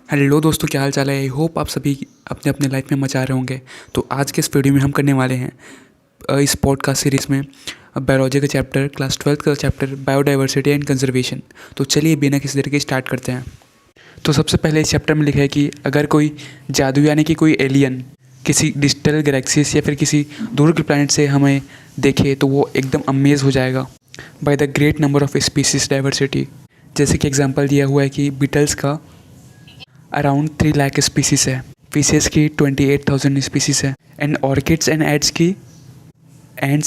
Hello दोस्तों, क्या हाल चाल है। आई होप आप सभी अपने अपने लाइफ में मचा रहे होंगे। तो आज के इस वीडियो में हम करने वाले हैं इस पॉडकास्ट सीरीज़ में बायोलॉजी का चैप्टर, क्लास 12 का चैप्टर बायोडाइवर्सिटी एंड कंजर्वेशन। तो चलिए बिना किसी तरीके स्टार्ट करते हैं। तो सबसे पहले इस चैप्टर में लिखा है कि अगर कोई जादू यानी कि कोई एलियन किसी डिजिटल गैलेक्सीज या फिर किसी दूर के प्लैनेट से हमें देखे तो वो एकदम अमेज हो जाएगा by the great number of species diversity. जैसे कि एग्जांपल दिया हुआ है कि बीटल्स का अराउंड 3 लाख स्पीसीज है, फिशेस की 28,000 स्पीसीज है एंड ऑर्किड्स एंड एंड्स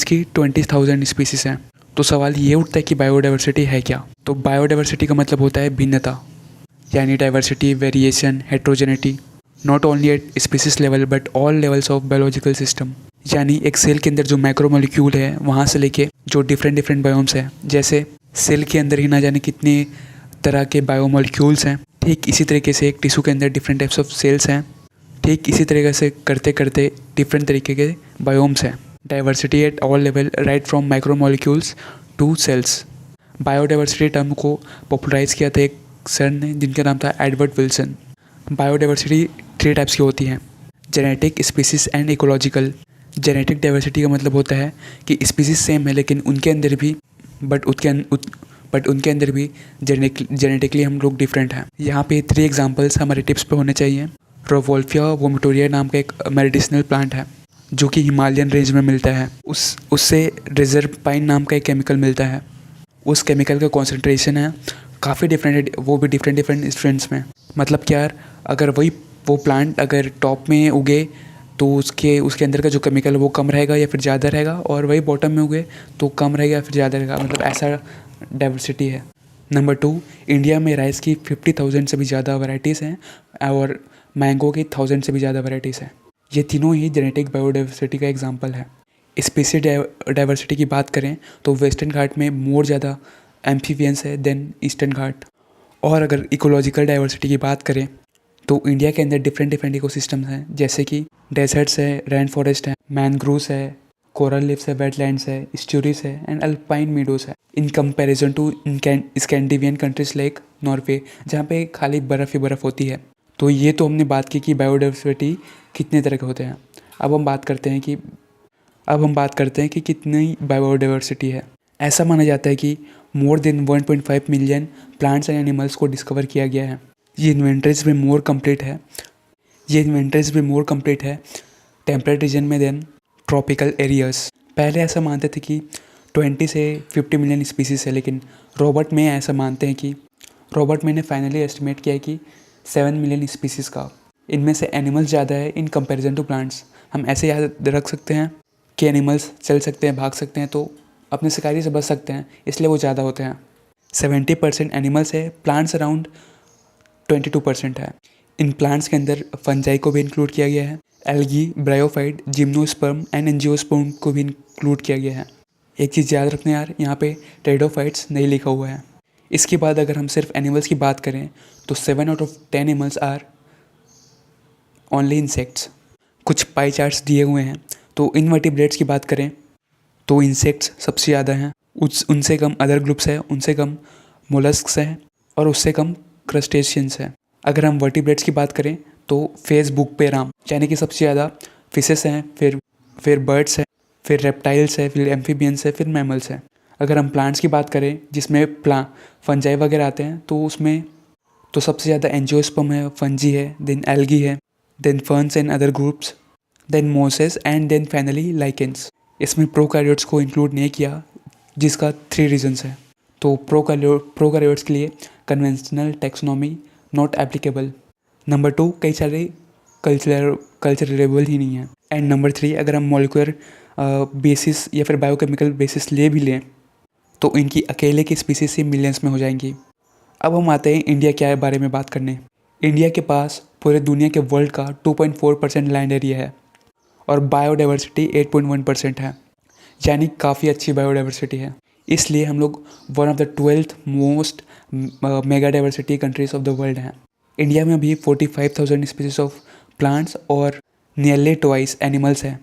की 20,000 स्पीसीज है। तो सवाल ये उठता है कि बायोडाइवर्सिटी है क्या। तो बायोडाइवर्सिटी का मतलब होता है भिन्नता, यानी diversity, variation, heterogeneity, not only at species level but all levels of biological system. यानी एक सेल के अंदर जो माइक्रोमोलिक्यूल है वहाँ से लेके जो डिफरेंट बायोम्स है, जैसे सेल के अंदर ही ना जाने कितने तरह के बायोमोलिक्यूल्स हैं, ठीक इसी तरीके से एक टिश्यू के अंदर डिफरेंट टाइप्स ऑफ सेल्स हैं। ठीक इसी तरीके से करते करते डिफरेंट तरीके के बायोम्स हैं। Diversity at all level, right from micromolecules to cells. Biodiversity term को पॉपुलराइज किया था एक सर ने जिनका नाम था एडवर्ड विल्सन। बायोडाइवर्सिटी 3 टाइप्स की होती हैं, genetic, species and ecological. Genetic diversity का मतलब होता है कि स्पीसीज सेम है लेकिन उनके अंदर भी उनके अंदर भी जेनेटिकली हम लोग डिफरेंट हैं। यहाँ पे 3 एग्जांपल्स हमारे टिप्स पे होने चाहिए। रोवोल्फिया वोमिटोरिया नाम का एक मेडिसिनल प्लांट है जो कि हिमालयन रेंज में मिलता है। उससे रिजर्व पाइन नाम का एक केमिकल मिलता है। उस केमिकल का कॉन्सेंट्रेशन है काफ़ी डिफरेंट है, वो भी डिफरेंट स्ट्रेंथ्स में। मतलब क्या यार, अगर वो प्लांट अगर टॉप में उगे तो उसके अंदर का जो केमिकल है वो कम रहेगा या फिर ज़्यादा रहेगा, और वही बॉटम में उगे तो कम रहेगा या फिर ज़्यादा रहेगा। मतलब ऐसा डाइवर्सिटी है। नंबर 2, इंडिया में राइस की 50,000 से भी ज़्यादा वैराइटीज़ हैं और मैंगो की 1000 से भी ज़्यादा वैराइटीज़ हैं। ये तीनों ही जेनेटिक बायोडाइवर्सिटी का एग्जांपल है। स्पीसीज डाइवर्सिटी की बात करें तो वेस्टर्न घाट में मोर ज़्यादा एम्फीबियंस है देन ईस्टर्न घाट। और अगर इकोलॉजिकल डाइवर्सिटी की बात करें तो इंडिया के अंदर डिफरेंट इकोसिस्टम्स हैं, जैसे कि डेजर्ट्स है, रेन फॉरेस्ट है, मैनग्रूव्स है, कोरल लीव्स है, वेटलैंड्स है, स्टूरीज है एंड अल्पाइन मीडोज है। In comparison to Scandinavian countries like Norway, जहाँ पे खाली बर्फ़ ही बर्फ़ होती है। तो ये तो हमने बात की कि बायोडाइवर्सिटी कितने तरह के होते हैं। अब हम बात करते हैं कि कितनी बायोडाइवर्सिटी है। ऐसा माना जाता है कि more than 1.5 million plants and animals को डिस्कवर किया गया है। ये इन्वेंटरीज भी मोर कंप्लीट है टेम्परेट रीजन में देन ट्रॉपिकल एरियाज। पहले ऐसा मानते थे कि 20 से 50 मिलियन स्पीसीज है, लेकिन रॉबर्ट मे ने फाइनली एस्टिमेट किया है कि 7 मिलियन स्पीसीज़ का। इनमें से एनिमल्स ज़्यादा है इन कंपैरिजन टू प्लांट्स। हम ऐसे याद रख सकते हैं कि एनिमल्स चल सकते हैं, भाग सकते हैं, तो अपने शिकारी से बच सकते हैं, इसलिए वो ज़्यादा होते हैं। 70% एनिमल्स है, प्लांट्स अराउंड 22% है। इन प्लांट्स के अंदर फंजाई को भी इंक्लूड किया गया है। Algae, bryophyte, gymnosperm and angiosperm को भी इंक्लूड किया गया है। एक चीज़ याद रखना यार, यहाँ पे टेरिडोफाइट्स नहीं लिखा हुआ है। इसके बाद अगर हम सिर्फ एनिमल्स की बात करें तो 7 out of 10 animals are only insects. कुछ पाई चार्ट्स दिए हुए हैं। तो इनवर्टिब्रेट्स की बात करें तो इंसेक्ट्स सबसे ज़्यादा हैं, उनसे कम अदर ग्रुप्स है, उनसे कम मोलस्क्स हैं और उससे कम क्रस्टेशियंस हैं। अगर हम वर्टिब्रेट्स की बात करें तो फेसबुक पे राम, यानी कि सबसे ज़्यादा फिशेस हैं, फिर बर्ड्स हैं, फिर रेप्टाइल्स है, फिर एम्फीबियंस है, फिर मैमल्स हैं। अगर हम प्लांट्स की बात करें जिसमें फंजाई वगैरह आते हैं तो उसमें तो सबसे ज़्यादा एंजियोस्पर्म है, फंजी है, देन एल्गी है, then ferns and other groups, then mosses and then finally lichens. इसमें प्रोकैरियोट्स को इंक्लूड नहीं किया, जिसका 3 रीजंस है। तो प्रोकैरियोट्स के लिए conventional taxonomy not applicable. Number 2, कई सारे कल्चरेबल ही नहीं है। एंड नंबर 3, अगर हम मॉलिक्यूलर बेसिस या फिर बायोकेमिकल बेसिस ले भी लें तो इनकी अकेले की स्पीसीज से मिलियंस में हो जाएंगी। अब हम आते हैं इंडिया के बारे में बात करने। इंडिया के पास पूरे दुनिया के वर्ल्ड का 2.4% लैंड एरिया है और बायोडाइवर्सिटी 8.1% है, यानी काफ़ी अच्छी बायोडाइवर्सिटी है। इसलिए हम लोग one of the 12th most mega diversity countries of the world हैं। इंडिया में अभी 45,000 स्पीसीज ऑफ प्लांट्स और नियरली ट्वाइस एनिमल्स हैं,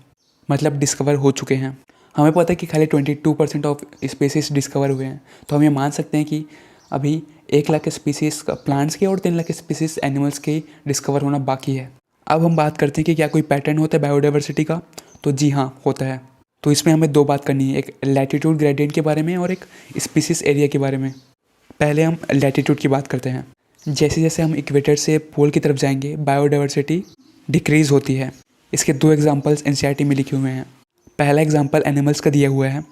मतलब डिस्कवर हो चुके हैं। हमें पता है कि खाली 22% ऑफ स्पीसीज डिस्कवर हुए हैं, तो हम ये मान सकते हैं कि अभी 1 लाख स्पीसीज प्लांट्स के और 3 लाख स्पीसीज एनिमल्स के डिस्कवर होना बाकी है। अब हम बात करते हैं कि क्या कोई पैटर्न होता है बायोडाइवर्सिटी का, तो जी हाँ होता है। तो इसमें हमें 2 बात करनी है, एक लैटिट्यूड ग्रेडियंट के बारे में और एक स्पीसीज एरिया के बारे में। पहले हम लैटिट्यूड की बात करते हैं। जैसे जैसे हम इक्वेटर से पोल की तरफ जाएंगे बायोडाइवर्सिटी डिक्रीज़ होती है। इसके 2 एग्जांपल्स एनसीईआरटी में लिखे हुए हैं। पहला एग्जांपल एनिमल्स का दिया हुआ है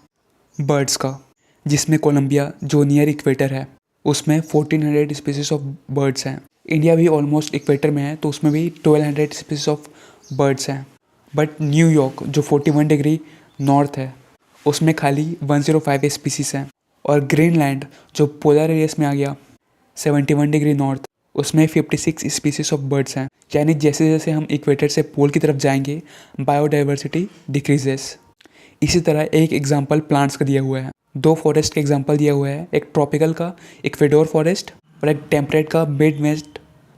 बर्ड्स का, जिसमें कोलंबिया जो नियर इक्वेटर है उसमें 1400 स्पीसीज ऑफ बर्ड्स हैं। इंडिया भी ऑलमोस्ट इक्वेटर में है तो उसमें भी 1200 स्पीसीज ऑफ बर्ड्स हैं। बट न्यूयॉर्क जो 41 डिग्री नॉर्थ है उसमें खाली 105 स्पीसीज हैं। और ग्रीनलैंड जो पोलर एरियाज में आ गया 71 डिग्री नॉर्थ, उसमें 56 स्पीसीज ऑफ बर्ड्स हैं। यानी जैसे जैसे हम इक्वेटर से पोल की तरफ जाएंगे बायोडाइवर्सिटी डिक्रीजेस। इसी तरह एक एग्जांपल प्लांट्स का दिया हुआ है, 2 फॉरेस्ट का एग्जांपल दिया हुआ है, एक ट्रॉपिकल का इक्वेडोर फॉरेस्ट और एक टेम्परेट का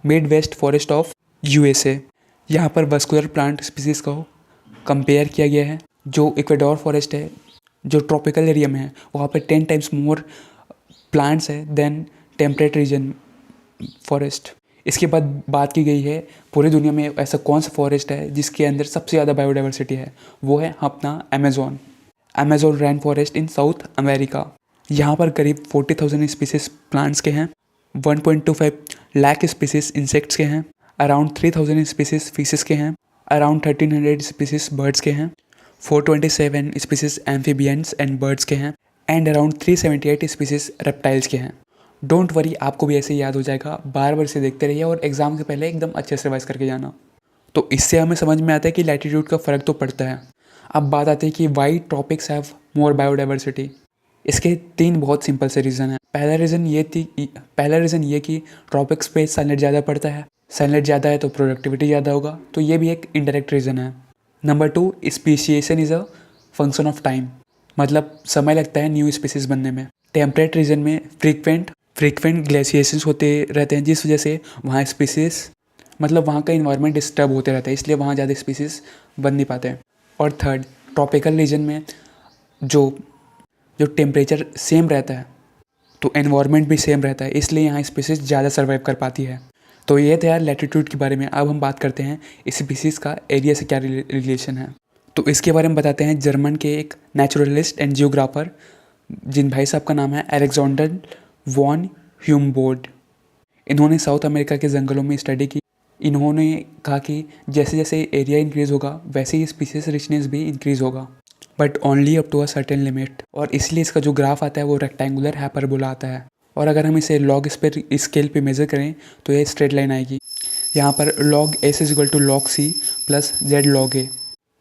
mid west forest of USA. यहाँ पर वस्कुलर प्लांट स्पीसीज को कंपेयर किया गया है। जो इक्वेडोर फॉरेस्ट है जो ट्रॉपिकल एरिया में है वहाँ पर 10 टाइम्स मोर प्लांट्स है देन टेम्परेट रीजन फॉरेस्ट। इसके बाद बात की गई है पूरी दुनिया में ऐसा कौन सा फॉरेस्ट है जिसके अंदर सबसे ज़्यादा बायोडाइवर्सिटी है, वो है अपना अमेज़न रेन फॉरेस्ट इन साउथ अमेरिका। यहाँ पर करीब 40,000 स्पीसीज प्लांट्स के हैं, 1.25 लाख स्पीसीज इंसेक्ट्स के हैं, अराउंड 3,000 स्पीसीज फिशेस के हैं, अराउंड 1,300 स्पीसीज बर्ड्स के हैं, 427 स्पीसीज एम्फीबियंस एंड बर्ड्स के हैं एंड अराउंड 378 स्पीसीज रेप्टाइल्स के हैं। डोंट वरी, आपको भी ऐसे ही याद हो जाएगा, बार बार इसे देखते रहिए और एग्जाम से पहले एकदम अच्छे से रिवाइज करके जाना। तो इससे हमें समझ में आता है कि लैटिट्यूड का फ़र्क तो पड़ता है। अब बात आती है कि why tropics have more biodiversity. इसके 3 बहुत सिंपल से रीज़न है। पहला रीज़न ये कि ट्रॉपिक्स पे सनलाइट ज़्यादा पड़ता है, सनलाइट ज़्यादा है तो प्रोडक्टिविटी ज़्यादा होगा, तो ये भी एक इनडायरेक्ट रीज़न है। Number 2, speciation is a function of time, मतलब समय लगता है न्यू स्पीसीज बनने में। टेम्परेट रीजन में फ्रीक्वेंट ग्लेशिएशंस होते रहते हैं, जिस वजह से वहाँ स्पीसीज मतलब वहाँ का इन्वायरमेंट डिस्टर्ब होते रहता है, इसलिए वहाँ ज़्यादा स्पीसीज बन नहीं पाते हैं। और थर्ड, ट्रॉपिकल रीजन में जो टेम्परेचर सेम रहता है तो एनवायरनमेंट भी सेम रहता है, इसलिए यहाँ स्पीसीज ज़्यादा सर्वाइव कर पाती है। तो ये था यार लैटिट्यूड के बारे में। अब हम बात करते हैं इस स्पीसीज का एरिया से क्या रिलेशन है। तो इसके बारे में बताते हैं जर्मन के एक नेचुरलिस्ट एंड जियोग्राफर, जिन भाई साहब का नाम है अलेक्जेंडर वॉन ह्यूमबोल्ट। इन्होंने साउथ अमेरिका के जंगलों में स्टडी की। इन्होंने कहा कि जैसे जैसे एरिया इंक्रीज़ होगा वैसे ही स्पीसीज रिचनेस भी इंक्रीज़ होगा, but only up to a certain limit. और इसलिए इसका जो ग्राफ आता है वो रेक्टेंगुलर हाइपरबोला आता है। और अगर हम इसे लॉग स्केल पे मेज़र करें तो ये स्ट्रेट लाइन आएगी। यहाँ पर log S is equal to log C plus Z log A,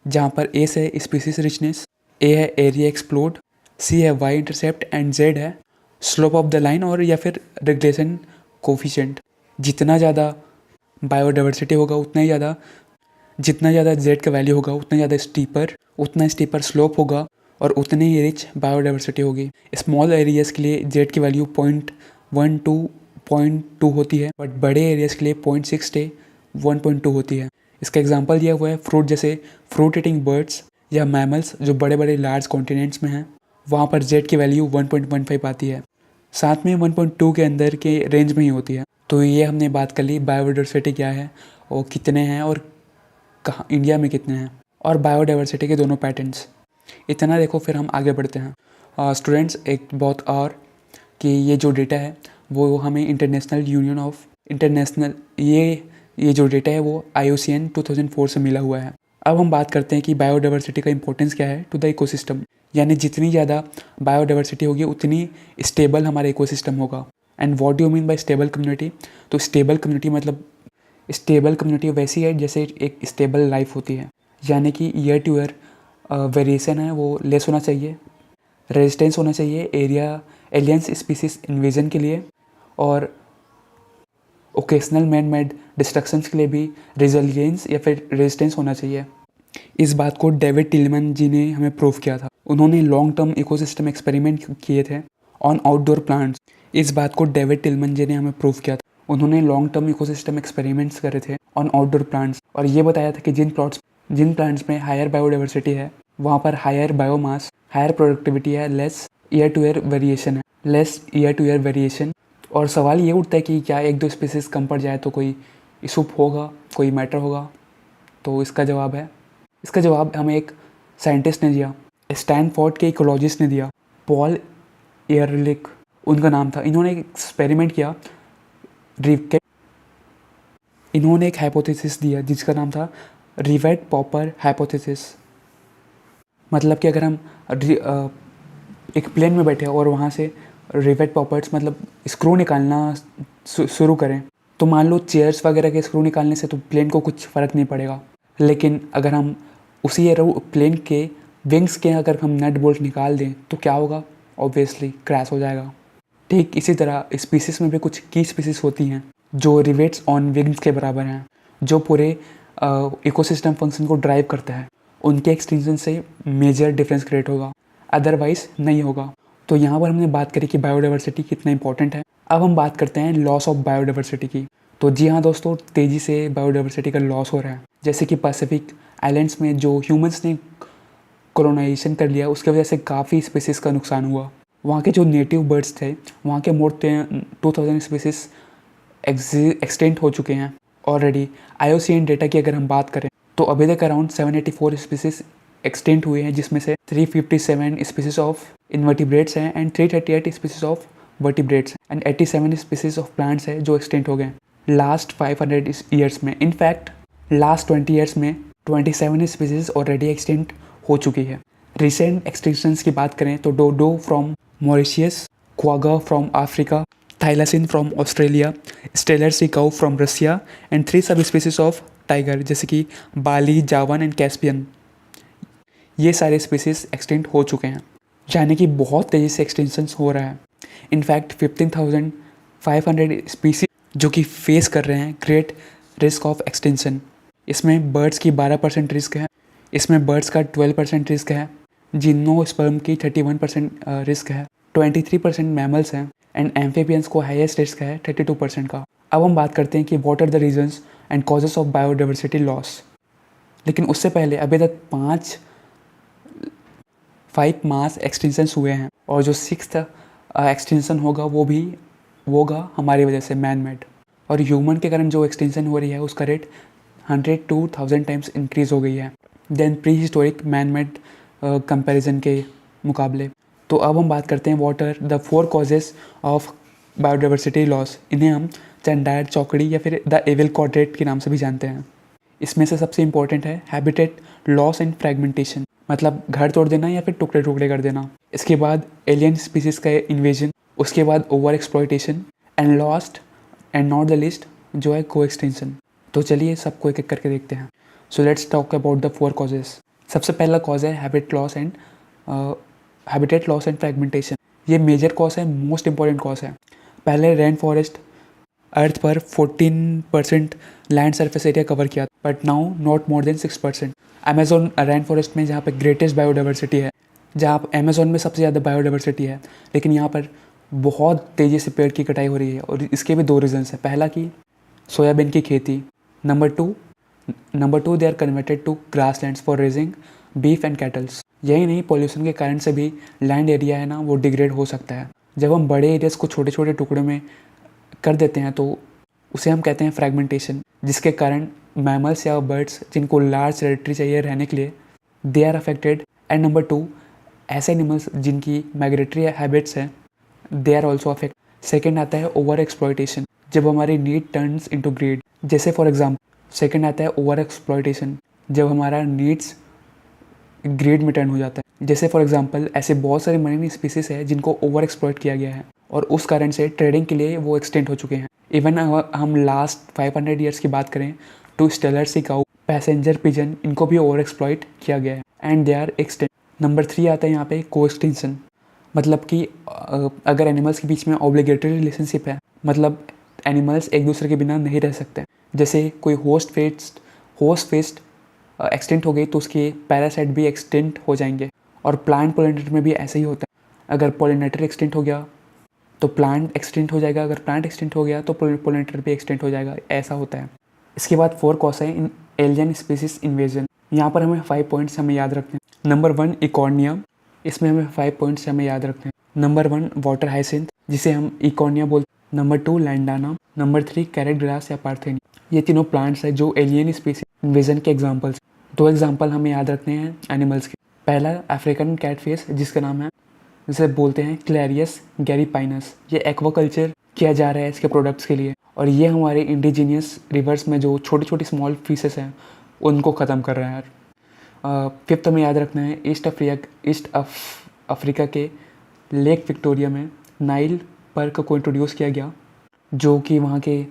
जहाँ पर S है स्पीसीज रिचनेस, A है एरिया एक्सप्लोर्ड, C है Y इंटरसेप्ट एंड Z है स्लोप ऑफ द लाइन और या फिर रेगुलेशन कोफिशिएंट। जितना ज़्यादा बायोडाइवर्सिटी होगा जितना ज़्यादा Z का वैल्यू होगा उतना स्टीपर स्लोप होगा और उतनी ही रिच बायोडाइवर्सिटी होगी। स्मॉल एरियाज़ के लिए Z की वैल्यू 0.1 to 0.2 होती है, बट बड़े एरियाज़ के लिए 0.6 से 1.2 होती है। इसका एग्जांपल दिया हुआ है फ्रूट, जैसे फ्रूट ईटिंग बर्ड्स या मैमल्स जो बड़े बड़े लार्ज कॉन्टिनेंट्स में हैं, वहाँ पर Z की वैल्यू 1.15 आती है, साथ में 1.2 के अंदर के रेंज में ही होती है। तो ये हमने बात कर ली बायोडाइवर्सिटी क्या है और कितने हैं और कहाँ इंडिया में कितने हैं, और बायोडाइवर्सिटी के दोनों पैटर्न्स। इतना देखो, फिर हम आगे बढ़ते हैं। स्टूडेंट्स, एक बहुत और कि ये जो डेटा है वो हमें ये जो डेटा है वो IUCN 2004 से मिला हुआ है। अब हम बात करते हैं कि बायोडाइवर्सिटी का इंपॉर्टेंस क्या है टू द इकोसिस्टम, यानी जितनी ज़्यादा बायोडाइवर्सिटी होगी उतनी स्टेबल हमारा इकोसिस्टम होगा। And what do you mean by stable community? तो स्टेबल कम्युनिटी वैसी है जैसे एक स्टेबल लाइफ होती है, यानी कि ईयर टू ईयर वेरिएशन है वो लेस होना चाहिए, रेजिस्टेंस होना चाहिए एलियंस स्पीसीज इन्वेजन के लिए, और ओकेशनल मैन मेड डिस्ट्रक्शंस के लिए भी रेजिलियंस या फिर रेजिस्टेंस होना चाहिए। इस बात को डेविड टिलमन जी ने हमें प्रूव किया था। उन्होंने लॉन्ग टर्म इकोसिस्टम एक्सपेरिमेंट किए थे ऑन आउटडोर प्लांट्स। इस बात को डेविड टिलमन जी ने हमें प्रूव किया था। उन्होंने लॉन्ग टर्म इकोसिस्टम एक्सपेरिमेंट्स करे थे ऑन आउटडोर प्लांट्स, और ये बताया था कि जिन प्लांट्स में हायर बायोडाइवर्सिटी है वहाँ पर हायर बायोमास, हायर प्रोडक्टिविटी है, less year two year variation, और सवाल ये उठता है कि क्या एक दो स्पीसीज कम पड़ जाए तो कोई इशू होगा, कोई मैटर होगा? तो इसका जवाब हमें एक साइंटिस्ट ने दिया, स्टैनफोर्ड के इकोलॉजिस्ट ने दिया, पॉल एयरलिख उनका नाम था। इन्होंने एक एक्सपेरिमेंट किया, इन्होंने एक हाइपोथेसिस दिया जिसका नाम था रिवेट पॉपर हाइपोथेसिस। मतलब कि अगर हम एक प्लेन में बैठे और वहाँ से रिवेट पॉपर्स मतलब स्क्रू निकालना शुरू करें, तो मान लो चेयर्स वगैरह के स्क्रू निकालने से तो प्लेन को कुछ फ़र्क नहीं पड़ेगा, लेकिन अगर हम उसी एरो प्लेन के विंग्स के अगर हम नट बोल्ट निकाल दें तो क्या होगा? ऑब्वियसली क्रैश हो जाएगा। ठीक इसी तरह स्पीसीज़ में भी कुछ की स्पीसीज़ होती हैं जो रिवेट्स ऑन विंग्स के बराबर हैं, जो पूरे इकोसिस्टम फंक्शन को ड्राइव करता है। उनके एक्सटेंशन से मेजर डिफरेंस क्रिएट होगा, अदरवाइज नहीं होगा। तो यहाँ पर हमने बात करी कि बायोडाइवर्सिटी कितना इंपॉर्टेंट है। अब हम बात करते हैं लॉस ऑफ बायोडाइवर्सिटी की। तो जी हाँ दोस्तों, तेज़ी से बायोडाइवर्सिटी का लॉस हो रहा है। जैसे कि पैसिफिक आइलैंड्स में जो ह्यूमंस ने कॉलोनाइजेशन कर लिया, उसकी वजह से काफ़ी स्पीसीज़ का नुकसान हुआ। वहाँ के जो नेटिव बर्ड्स थे, वहाँ के मोर 2000 स्पीसीज़ एक्सटेंट हो चुके हैं ऑलरेडी। IUCN डेटा की अगर हम बात करें तो अभी तक अराउंड 784 स्पीसीज़ एक्सटेंट हुए हैं, जिसमें से 357 स्पीसीज़ ऑफ इनवर्टिब्रेट्स हैं and 338 species of vertebrates and 87 species of plants हैं जो एक्सटेंट हो गए लास्ट 500 ईयर्स में। इनफैक्ट लास्ट 20 ईयर्स में 27 स्पीसीज़ ऑलरेडी एक्सटेंट हो चुकी है। रिसेंट एक्सटिंक्शंस की बात करें तो dodo from Mauritius, quagga from Africa, thylacine from Australia, Steller sea cow from Russia and 3 sub species of tiger जैसे कि बाली, जावन एंड कैस्पियन। ये सारे स्पीसीज एक्सटेंट हो चुके हैं, यानी कि बहुत तेज़ी से एक्सटेंशंस हो रहा है। इनफैक्ट 15,500 स्पीसीज जो कि फेस कर रहे हैं ग्रेट रिस्क ऑफ एक्सटेंशन। इसमें बर्ड्स की 12% रिस्क है, इसमें बर्ड्स का 12% रिस्क है, जिम्नोस्पर्म की 31% रिस्क है, 23% मैमल्स हैं एंड एम्फीबियंस को हाईएस्ट रिस्क है 32% का। अब हम बात करते हैं कि what are the reasons and causes of biodiversity loss. लेकिन उससे पहले अभी तक 5 मास एक्सटेंशंस हुए हैं और जो 6th एक्सटेंशन होगा वो भी होगा हमारी वजह से, मैन मेड। और ह्यूमन के कारण जो एक्सटेंशन हो रही है उसका रेट 100 to 1000 टाइम्स इंक्रीज़ हो गई है then prehistoric man made comparison के मुकाबले। तो अब हम बात करते हैं what are the 4 causes of biodiversity loss. इन्हें हम चंडायर चौकड़ी या फिर द एविल क्वाड्रेट के नाम से भी जानते हैं। इसमें से सबसे इंपॉर्टेंट है हैबिटेट लॉस एंड फ्रेगमेंटेशन, मतलब घर तोड़ देना या फिर टुकड़े टुकड़े कर देना। इसके बाद एलियन स्पीसीज का इन्वेजन, उसके बाद over exploitation and last and not the list जो है को एक्सटेंशन। तो चलिए सबको एक एक करके देखते हैं। So let's talk about the 4 causes. सबसे पहला कॉज है हैबिटेट लॉस एंड फ्रेगमेंटेशन। ये मेजर कॉज है, मोस्ट इंपॉर्टेंट कॉज है। पहले रेन फॉरेस्ट अर्थ पर 14% लैंड सरफेस एरिया कवर किया, but now not more than 6%। Amazon rain forest में जहाँ पे ग्रेटेस्ट बायोडाइवर्सिटी है, जहाँ अमेजोन में सबसे ज़्यादा बायोडाइवर्सिटी है, लेकिन यहाँ पर बहुत तेज़ी से पेड़ की कटाई हो रही है और इसके भी 2 रीजंस हैं। पहला कि सोयाबीन की खेती, number two they are converted to grasslands for raising beef and cattles. यही नहीं, पॉल्यूशन के कारण से भी लैंड एरिया है ना वो डिग्रेड हो सकता है। जब हम बड़े एरियाज को छोटे छोटे टुकड़ों में कर देते हैं तो उसे हम कहते हैं फ्रैगमेंटेशन, जिसके कारण मैमल्स या बर्ड्स जिनको लार्ज टेरिटरी चाहिए रहने के लिए they are affected. And number 2 ऐसे एनिमल्स जिनकी माइग्रेटरी हैबिट्स हैं they are also affect. Second आता है ओवर एक्सप्लॉयटेशन, जब हमारी नीड टर्न्स इनटू ग्रीड। जैसे फॉर एग्जांपल सेकेंड आता है ओवर एक्सप्लॉयटेशन, जब हमारा नीड्स ग्रीड में टर्न हो जाता है। जैसे फॉर एग्जांपल ऐसे बहुत सारे मरीन स्पीसीज है जिनको ओवर एक्सप्लॉयट किया गया है और उस कारण से ट्रेडिंग के लिए वो एक्सटेंट हो चुके हैं। इवन हम लास्ट 500 ईयर्स की बात करें तो Steller sea cow, passenger pigeon, इनको भी ओवर एक्सप्लॉयट किया गया है and they are extent. Number 3 आता है यहाँ पे को एक्सटेंशन, मतलब कि अगर एनिमल्स के बीच में ऑब्लिगेटरी रिलेशनशिप है, मतलब एनिमल्स एक दूसरे के बिना नहीं रह सकते। जैसे कोई होस्ट फेस्ट एक्सटेंट हो गई तो उसके पैरासाइट भी एक्सटेंट हो जाएंगे। और प्लांट पोलिनेटर में भी ऐसे ही होता है, अगर पोलिनेटर एक्सटेंट हो गया तो प्लांट एक्सटेंट हो जाएगा, अगर प्लांट एक्सटेंट हो गया तो पोलिनेटर भी एक्सटेंट हो जाएगा, ऐसा होता है। इसके बाद 4 कॉज है इन एलियन स्पीसीज इन्वेजन। यहाँ पर हमें 5 पॉइंट्स हमें याद रखने हैं। नंबर 1 इकॉर्निया, इसमें हमें 5 पॉइंट्स हमें याद रखने हैं। नंबर 1 वाटर हाइसिंथ, जिसे हम इकॉर्निया बोलते हैं। नंबर 2 लैंडाना, नंबर 3 कैरेट ग्रास या पार्थेनी। ये तीनों प्लांट्स हैं जो एलियन स्पीसीज इन्वेजन के एग्जाम्पल्स। 2 एग्जाम्पल हमें याद रखने हैं एनिमल्स के। पहला अफ्रीकन कैटफिश जिसका नाम है, जिसे बोलते हैं क्लैरियस गैरीपाइनस। ये एक्वाकल्चर किया जा रहा है इसके प्रोडक्ट्स के लिए, और ये हमारे इंडिजीनियस रिवर्स में जो छोटी छोटी स्मॉल फिशेस हैं उनको ख़त्म कर रहा है यार। फिफ्थ हमें याद रखना है ईस्ट अफ्रीका के लेक विक्टोरिया में नाइल पर्क को इंट्रोड्यूस किया गया, जो कि वहाँ के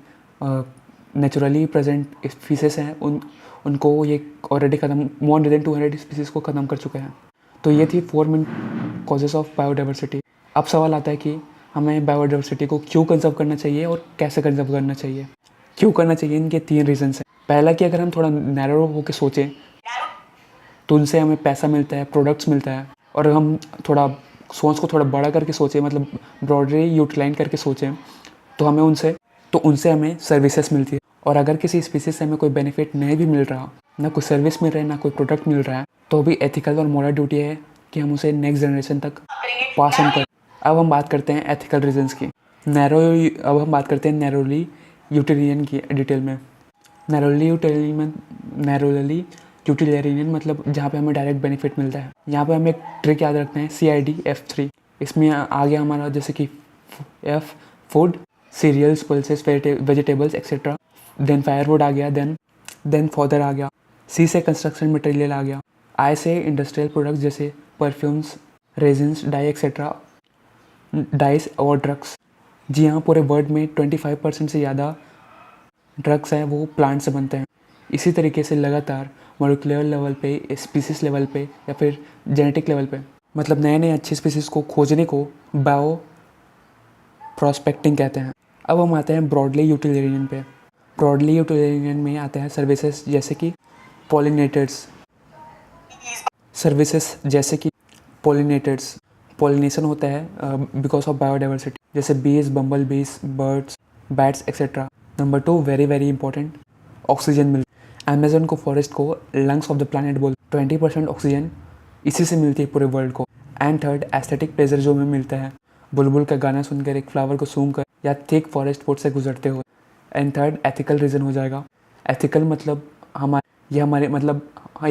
नेचुरली प्रेजेंट फिशेस हैं उनको ये ऑलरेडी ख़त्म, मोर देन 200 स्पीसीज़ को ख़त्म कर चुके हैं। तो ये थी 4 मेन कॉजेज़ ऑफ बायोडाइवर्सिटी। अब सवाल आता है कि हमें बायोडाइवर्सिटी को क्यों कंजर्व करना चाहिए और कैसे कंजर्व करना चाहिए। क्यों करना चाहिए, इनके 3 रीजंस हैं। पहला कि अगर हम थोड़ा नैरो होकर सोचें तो उनसे हमें पैसा मिलता है, प्रोडक्ट्स मिलता है। और हम थोड़ा सोच को थोड़ा बड़ा करके सोचें, मतलब ब्रॉडली यूटिलाइन करके सोचें, तो उनसे हमें सर्विसेज मिलती है। और अगर किसी स्पीसीज से हमें कोई बेनिफिट नहीं भी मिल रहा, ना कोई सर्विस मिल रहा है, ना कोई प्रोडक्ट मिल रहा है, तो भी एथिकल और मोरल ड्यूटी है कि हम उसे नेक्स्ट जनरेशन तक पास ऑन करें। अब हम बात करते हैं एथिकल रीजंस की। अब हम बात करते हैं नैरोली यूटिलियन की डिटेल में। नैरोली यूटिलियन मतलब जहाँ पे हमें डायरेक्ट बेनिफिट मिलता है। यहाँ पे हमें एक ट्रिक याद रखना है, CID-F3। इसमें आ गया हमारा जैसे कि F food, cereals, pulses, vegetables etcetera. Then firewood आ गया, देन फॉदर आ गया। C से कंस्ट्रक्शन मटेरियल आ गया। I से इंडस्ट्रियल प्रोडक्ट्स जैसे perfumes, resins, dye etcetera, dyes और ड्रग्स। जी हाँ, पूरे वर्ल्ड में 25% से ज़्यादा ड्रग्स हैं वो प्लांट से बनते हैं। इसी तरीके से लगातार मॉलिक्यूलर लेवल पे, स्पीसीज लेवल पे या फिर जेनेटिक लेवल पे, मतलब नए नए अच्छे स्पीसीज को खोजने को बायो प्रोस्पेक्टिंग कहते हैं। अब हम आते हैं ब्रॉडली यूटिलियन पे। ब्रॉडली यूटिलियन में आते हैं सर्विसेज जैसे कि पॉलिनेटर्स। पॉलिनेशन होता है बिकॉज ऑफ बायोडाइवर्सिटी, जैसे बीज, बम्बल बीज, birds, bats etcetera. Number 2 very very important, oxygen मिलती है। अमेजन को फॉरेस्ट को लंग्स ऑफ द प्लानट बोल, 20% ऑक्सीजन इसी से मिलती है पूरे वर्ल्ड को। एंड थर्ड, एस्थेटिक प्लेजर जो हमें मिलता है बुलबुल का गाना सुनकर, एक फ्लावर को सूंघकर या थिक फॉरेस्ट फूड से गुजरते हुए। एंड थर्ड, एथिकल रीज़न हो जाएगा। एथिकल मतलब ये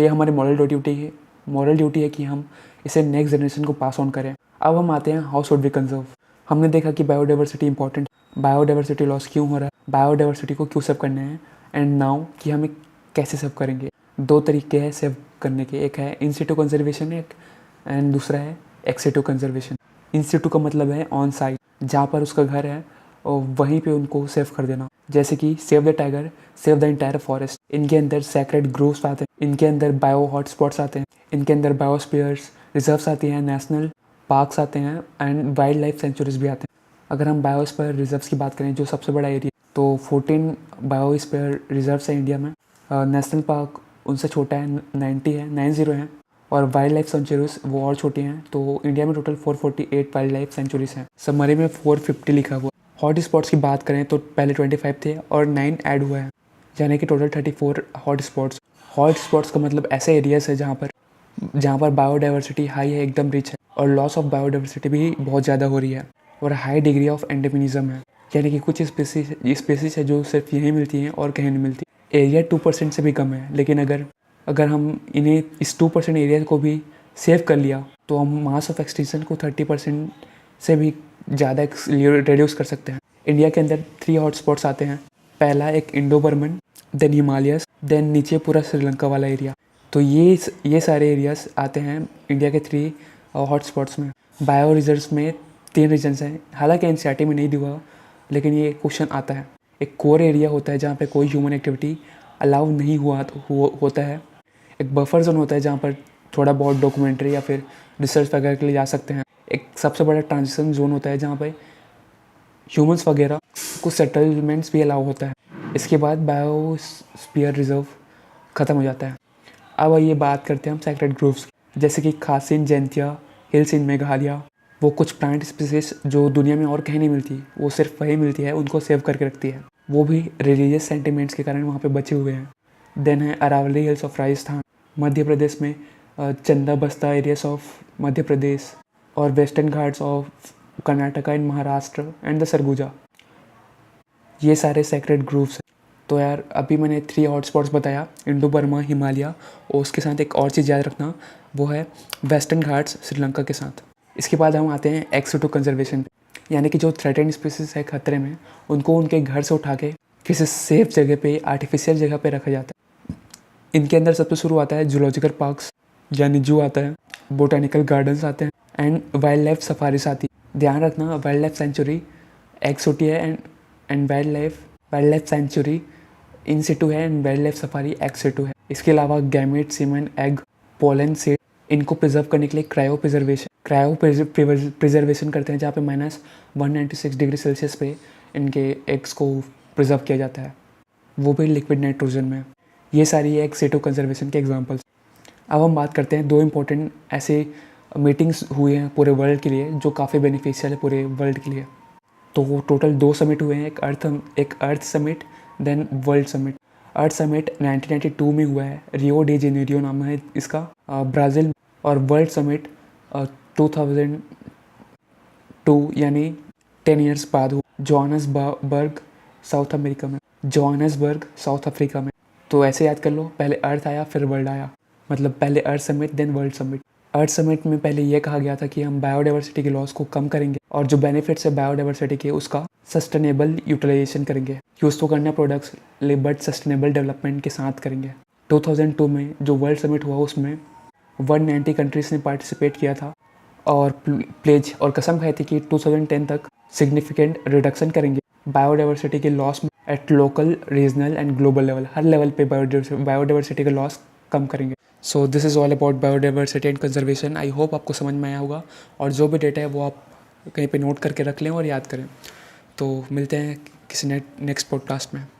हमारी मॉरल ड्यूटी है कि हम इसे नेक्स्ट जनरेशन को पास ऑन करें। अब हम आते हैं हाउ शुड वी कंजर्व। हमने देखा कि बायोडाइवर्सिटी इंपॉर्टेंट, बायोडाइवर्सिटी लॉस क्यों हो रहा है, बायोडाइवर्सिटी को क्यों सेव करना है, एंड नाउ कि हमें कैसे सेव करेंगे। 2 तरीके हैं सेव करने के, एक है इन सिटू कंजर्वेशन एंड दूसरा है एक्स सिटू कंजर्वेशन। इन सिटू का मतलब है ऑन साइट, जहाँ पर उसका घर है और वहीं पे उनको सेव कर देना। जैसे कि save the tiger, save the entire forest. इनके अंदर सैक्रेड ग्रोव्स आते हैं, इनके अंदर बायो हॉटस्पॉट्स आते हैं, इनके अंदर बायोस्फीयर्स रिजर्व्स आती हैं, नेशनल पार्क्स आते हैं एंड वाइल्ड लाइफ सेंचुरीज भी आते हैं। अगर हम बायोस्फीयर रिजर्व्स की बात करें, जो सबसे बड़ा एरिया, तो 14 बायोस्फीयर रिजर्व्स हैं इंडिया में। नेशनल पार्क उनसे छोटा है, 90 है। और वाइल्ड लाइफ सेंचुरीज वो और छोटी हैं। तो इंडिया में टोटल 448 वाइल्ड लाइफ सेंचुरीज हैं। समरी में 450 लिखा हुआ। हॉट स्पॉट्स की बात करें तो पहले 25 थे और 9 ऐड हुआ है, यानी कि total 34 hot spots. Hot spots का मतलब ऐसे एरियाज है जहाँ पर बायोडाइवर्सिटी हाई है, एकदम रिच है, और लॉस ऑफ बायोडाइवर्सिटी भी बहुत ज़्यादा हो रही है, और हाई डिग्री ऑफ एंडेमिनिज्म है, यानी कि कुछ स्पीसीज है जो सिर्फ यहीं मिलती हैं और कहीं नहीं मिलती। एरिया 2% से भी कम है, लेकिन अगर हम इन्हें इस 2% एरिया को भी सेव कर लिया तो हम मास ऑफ एक्सटिंक्शन को 30% से भी ज़्यादा रिड्यूस कर सकते हैं। इंडिया के अंदर 3 हॉट स्पॉट्स आते हैं। पहला एक Indo Burman, then Himalayas, then नीचे पूरा श्रीलंका वाला एरिया। तो ये सारे एरियाज आते हैं इंडिया के 3 हॉट स्पॉट्स में। बायो रिजर्व्स में 3 रीजन्स हैं, हालांकि एनसीईआरटी में नहीं दिया, लेकिन ये क्वेश्चन आता है। एक कोर एरिया होता है जहाँ पे कोई ह्यूमन एक्टिविटी अलाउ नहीं होता है। एक बफर जोन होता है जहाँ पर थोड़ा बहुत डॉक्यूमेंट्री या फिर रिसर्च वगैरह के लिए जा सकते हैं। एक सबसे बड़ा ट्रांजिशन जोन होता है जहाँ पे ह्यूमंस वगैरह कुछ सेटलमेंट्स भी अलाउ होता है। इसके बाद बायोस्फीयर रिजर्व ख़त्म हो जाता है। अब ये बात करते हैं हम सैक्रेड ग्रोव्स की, जैसे कि खासिन जैंतिया हिल्स इन मेघालय। वो कुछ प्लांट स्पीसीज जो दुनिया में और कहीं नहीं मिलती, वो सिर्फ वहीं मिलती है, उनको सेव करके रखती है। वो भी रिलीजियस सेंटिमेंट्स के कारण वहाँ पे बचे हुए हैं। देन है अरावली हिल्स ऑफ राजस्थान, मध्य प्रदेश में चंदा बस्ता एरियाज ऑफ मध्य प्रदेश, और western Ghats of Karnataka in Maharashtra and the Surguja. ये सारे सेक्रेट ग्रुप्स हैं। तो यार अभी मैंने 3 हॉटस्पॉट्स बताया, इंडो बर्मा, हिमालय, और उसके साथ एक और चीज़ याद रखना, वो है वेस्टर्न घाट्स श्रीलंका के साथ। इसके बाद हम आते हैं एक्स-2 कंजर्वेशन पे, यानी कि जो थ्रेटेंड स्पीसीज है खतरे में, उनको उनके घर से उठा के किसी सेफ जगह पे, आर्टिफिशियल जगह पे रखा जाता है। इनके अंदर सबसे शुरू आता है जूलॉजिकल पार्क्स, यानी जू आता है, बोटानिकल गार्डन्स आते हैं, एंड वाइल्ड लाइफ सफारीज आती है। ध्यान रखना, वाइल्ड लाइफ सेंचुरी एक्स-OT है, and wildlife sanctuary in situ है, and wildlife safari ex situ है। इसके अलावा gamete, semen, egg, pollen, seed, इनको प्रिजर्व करने के लिए क्रायो प्रिजर्वेशन करते हैं, जहाँ पे -196 डिग्री सेल्सियस पे इनके एग्स को प्रिजर्व किया जाता है, वो भी लिक्विड नाइट्रोजन में। ये सारी है एक्स सिटू कंजर्वेशन के एग्जांपल्स। अब हम बात करते हैं 2 इम्पोर्टेंट ऐसे मीटिंग्स हुए हैं पूरे वर्ल्ड के लिए जो काफ़ी बेनिफिशियल है पूरे वर्ल्ड के लिए। तो वो टोटल 2 समिट हुए हैं, एक अर्थ समिट, देन वर्ल्ड समिट। अर्थ समिट 1992 में हुआ है, रियो डी जेनेरियो नाम है इसका, ब्राज़ील। और वर्ल्ड समिट 2002 यानी 10 ईयर्स बाद हुआ, जोहान्सबर्ग साउथ अफ्रीका में। तो ऐसे याद कर लो, पहले अर्थ आया फिर वर्ल्ड आया, मतलब पहले अर्थ समिट देन वर्ल्ड समिट। अर्थ समिट में पहले ये कहा गया था कि हम बायोडाइवर्सिटी के लॉस को कम करेंगे और जो बेनिफिट्स है बायोडाइवर्सिटी के उसका सस्टेनेबल यूटिलाइजेशन करेंगे, यूज़ तो करना प्रोडक्ट्स बट सस्टेनेबल डेवलपमेंट के साथ करेंगे। 2002 में जो वर्ल्ड समिट हुआ उसमें 190 कंट्रीज़ ने पार्टिसिपेट किया था और प्लेज और कसम खाई थी कि 2010 तक सिग्निफिकेंट रिडक्शन करेंगे बायोडाइवर्सिटी के लॉस में, at local, regional and global level, her level पे बायोडाइवर्सिटी का लॉस कम करेंगे। So this is all about biodiversity and conservation. I hope आपको समझ में आया होगा, और जो भी डेटा है वो आप कहीं पे नोट करके रख लें और याद करें। तो मिलते हैं किसी नेक्स्ट पॉडकास्ट में।